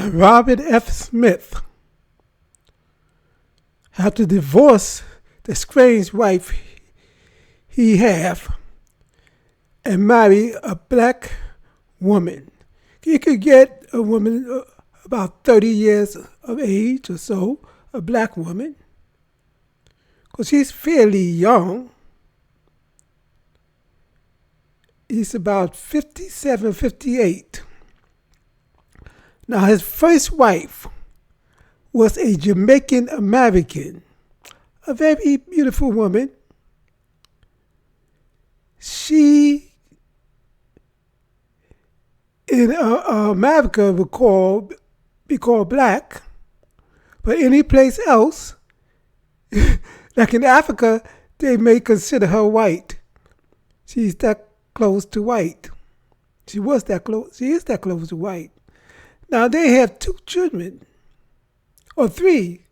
Robert F. Smith, after divorce the estranged wife he had and marry a black woman. You could get a woman about 30 years of age or so, a black woman, because she's fairly young. He's about 57, 58. Now, his first wife was a Jamaican American, a very beautiful woman. She, in America, would be called black, but any place else, like in Africa, they may consider her white. She's that close to white. She is that close to white. Now, they have 2 children, or 3,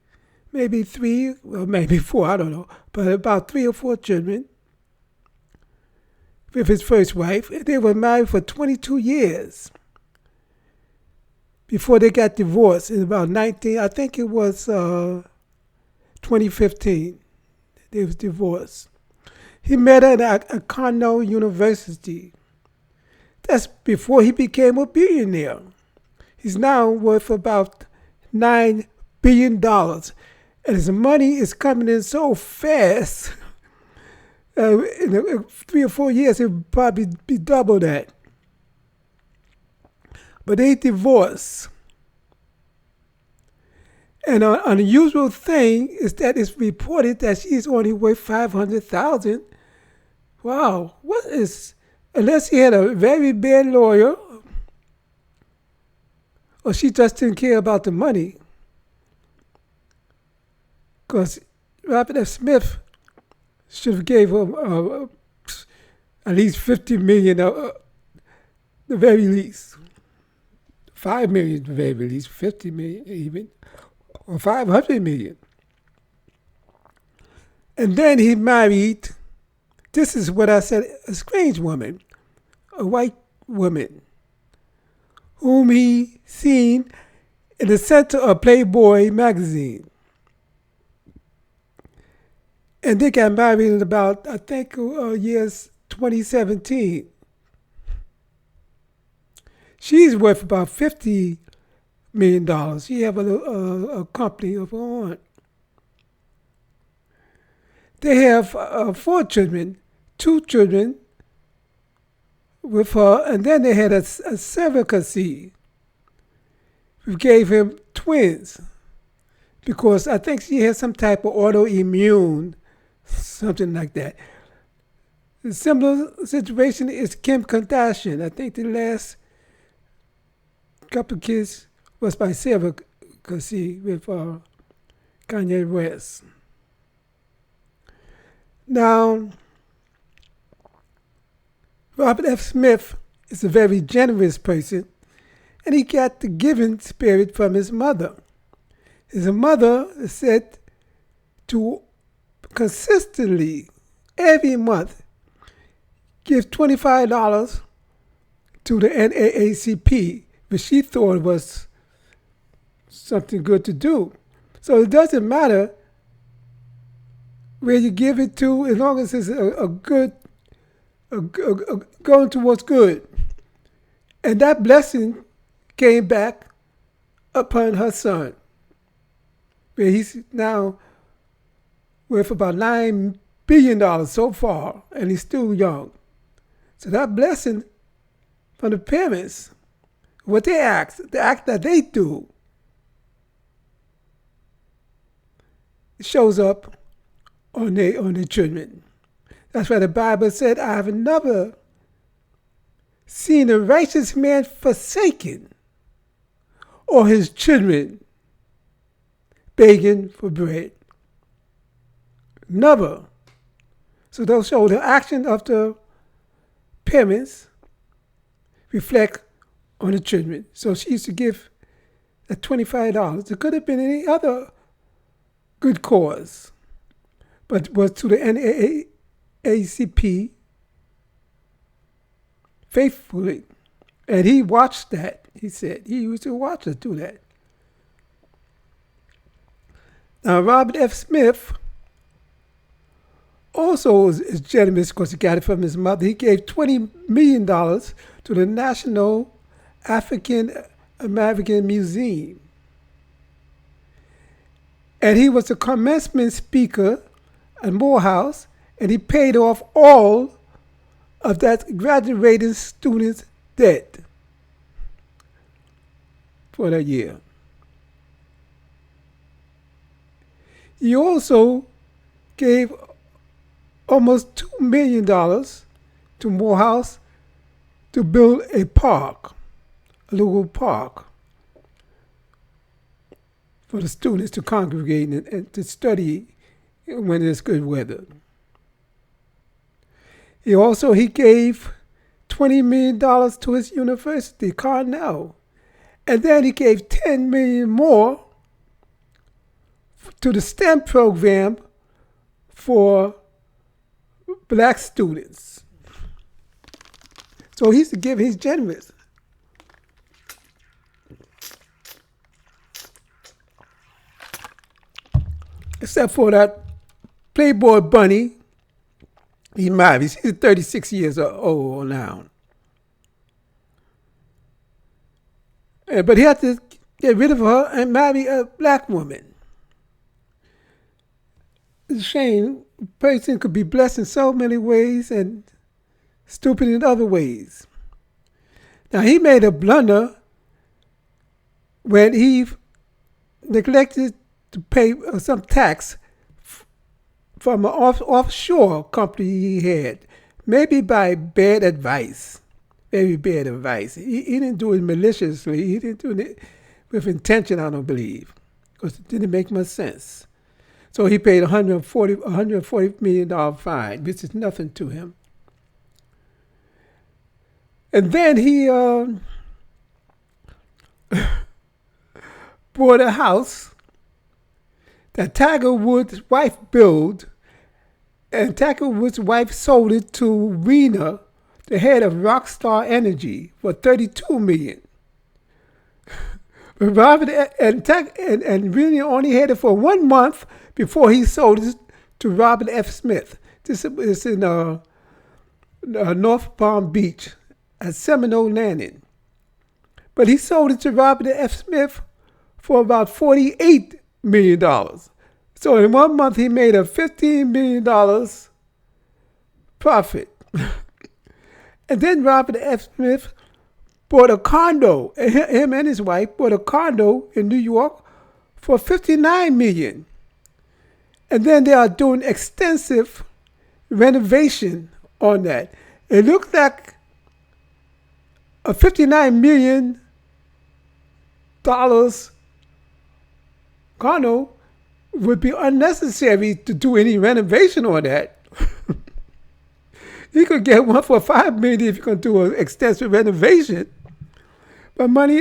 maybe 3, or maybe 4, I don't know, but about 3 or 4 children with his first wife. They were married for 22 years before they got divorced in about 2015. They was divorced. He met her at Cornell University. That's before he became a billionaire. He's now worth about $9 billion. And his money is coming in so fast. In 3 or 4 years, it would probably be double that. But they divorced. And an unusual thing is that it's reported that she's only worth $500,000. Wow, unless he had a very bad lawyer, or she just didn't care about the money. Because Robert F. Smith should have gave him at least $50 million, the very least. $5 million, the very least, $50 million even, or $500 million. And then he married, this is what I said, a strange woman, a white woman, whom he seen in the center of Playboy magazine. And they got married in about, I think, years 2017. She's worth about $50 million. She have a company of her own. They have 4 children, 2 children with her, and then they had a surrogacy. We gave him twins because I think she had some type of autoimmune, something like that. A similar situation is Kim Kardashian. I think the last couple of kids was by surrogacy with Kanye West. Now, Robert F. Smith is a very generous person, and he got the giving spirit from his mother. His mother is said to consistently, every month, give $25 to the NAACP, which she thought was something good to do. So it doesn't matter where you give it to, as long as it's going towards good. And that blessing came back upon her son, where he's now worth about $9 billion so far, and he's still young. So that blessing from the parents, what they act, the act that they do, shows up on their children. That's why the Bible said, I have never seen a righteous man forsaken or his children begging for bread. Never. So they'll show the action of the parents reflect on the children. So she used to give that $25. It could have been any other good cause, but was to the NAACP faithfully. And he watched that. He said he used to watch us do that. Now, Robert F. Smith also is generous because he got it from his mother. He gave $20 million to the National African American Museum. And he was a commencement speaker at Morehouse, and he paid off all of that graduating student's debt for that year. He also gave almost $2 million to Morehouse to build a park, a local park, for the students to congregate and to study when there's good weather. He gave $20 million to his university, Cornell. And then he gave $10 million more to the STEM program for black students. So he's generous. Except for that Playboy bunny, he's married. He's 36 years old now. But he had to get rid of her and marry a black woman. It's a shame. A person could be blessed in so many ways and stupid in other ways. Now, he made a blunder when he neglected to pay some tax from an offshore company he had, maybe by bad advice. He didn't do it maliciously. He didn't do it with intention, I don't believe, because it didn't make much sense. So he paid $140 million fine, which is nothing to him. And then he bought a house that Tiger Woods' wife built, and Tiger Woods' wife sold it to Rena, the head of Rockstar Energy, for $32 million. But Robert and Rena only had it for 1 month before he sold it to Robert F. Smith. This is in North Palm Beach at Seminole Landing. But he sold it to Robert F. Smith for about $48 million. So in 1 month, he made a $15 million profit. And then Robert F. Smith bought a condo. Him and his wife bought a condo in New York for $59 million. And then they are doing extensive renovation on that. It looks like a $59 million condo would be unnecessary to do any renovation on that. You could get one for $5 million if you're going to do an extensive renovation. But money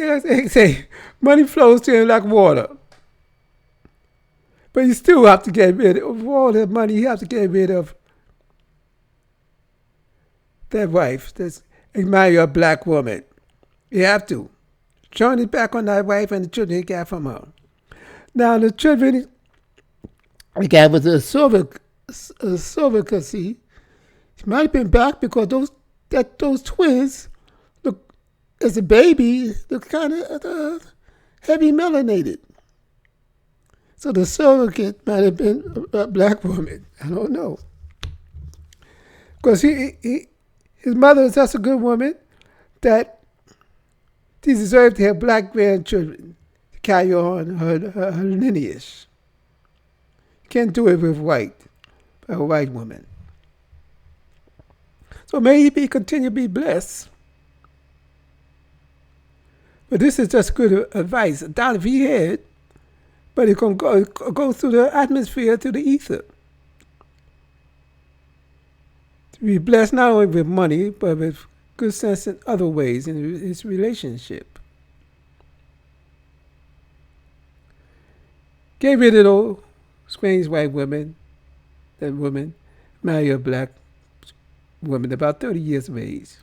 flows to him like water. But you still have to get rid of all that money. You have to get rid of that wife and marry a black woman. You have to. Turn it back on that wife and the children he got from her. Now, the children he got was a surrogacy. He might have been back because those twins, look, as a baby, look kind of heavy melanated. So the surrogate might have been a black woman. I don't know. Because his mother is such a good woman that she deserved to have black grandchildren to carry on her lineage. You can't do it with a white woman. So may he continue to be blessed. But this is just good advice. I doubt if he had, but it can go through the atmosphere, to the ether. To be blessed not only with money, but with good sense in other ways in his relationship. Get rid of those strange white women, that woman, marry a black woman about 30 years of age.